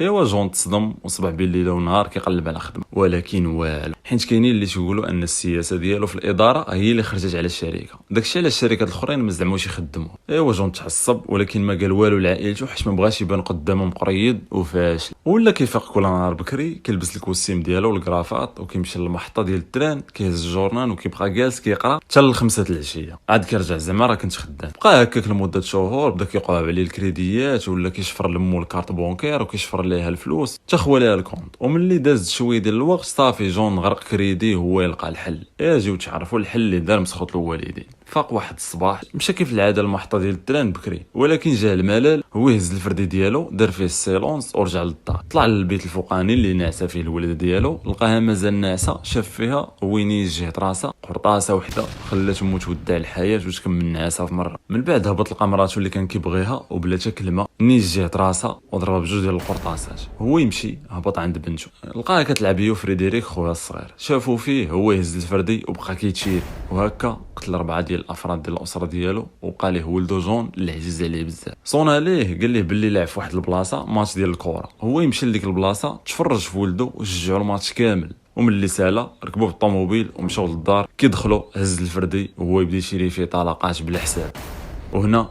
ايوا جون تصدم وصبح بين ليله ونهار كيقلب على خدمه، ولكن والو، حيت كاينين اللي تيقولوا ان السياسه ديالو في الاداره هي اللي خرجت على الشركه، داكشي علاش الشركات الاخرين ما زعموش يخدموا. ايوا جون تعصب ولكن ما قال والو لعائلته حيت ما بغاش يبان قدامهم قريض وفاشل. ولا كيفيق كل نهار بكري كيلبس الكوستيم ديالو والكرافات وكيمشي للمحطه ديال التران، كيهز الجورنال وكيبقى جالس كيقرا حتى ل5 العشيه، عاد كيرجع زعما راه كنت خدام. بقى هكاك لمده شهور، بدا كيقعب عليه الكريديات ولا كيشفر لمو الكارت بونكير وكيشفر ليها الفلوس حتى خواليها الكونط. وملي داز شويه ديال الوقت صافي جون غرق كريدي هو يلقى الحل. جيو تعرفوا الحل اللي دار مسخوط الوالدين. فاق واحد الصباح مشى كيف العاده المحطه ديال التران بكري، ولكن جاه الملل، هو هز الفردي ديالو دار فيه السيلونس ورجع للدار. طلع للبيت الفوقاني اللي ناعسه فيه الولده ديالو، لقاها مازال ناعسه، شاف فيها وين يجهد راسها قرطاسه وحده خلات امو تودع الحياه وتكمل نعاسه في مره. من بعد هبط لقى مراتو اللي كان كيبغيها وبلا حتى كلمه، ني جهد راسها وضربها بجوج ديال القرطاسات. هو يمشي هبط عند بنته، لقاها كتلعب هي وفريدريك خويا الصغير، شافوا فيه هو يهز الفردي وبقى كيتشير، وهكا قتل 4 ديال الافراد ديال الاسره ديالو، وبقى ليه ولدو جون اللي عزيز عليه بزاف. صونا ليه قال ليه باللي لعب في واحد البلاصه ماتش ديال الكره، هو يمشي لديك البلاصه تفرج في ولدو وشجعوا الماتش كامل. وملي سالا ركبوا بالطوموبيل ومشاو للدار، كيدخلوا هز الفردي وهو يبدا يشري فيه طلقات بلا حساب. وهنا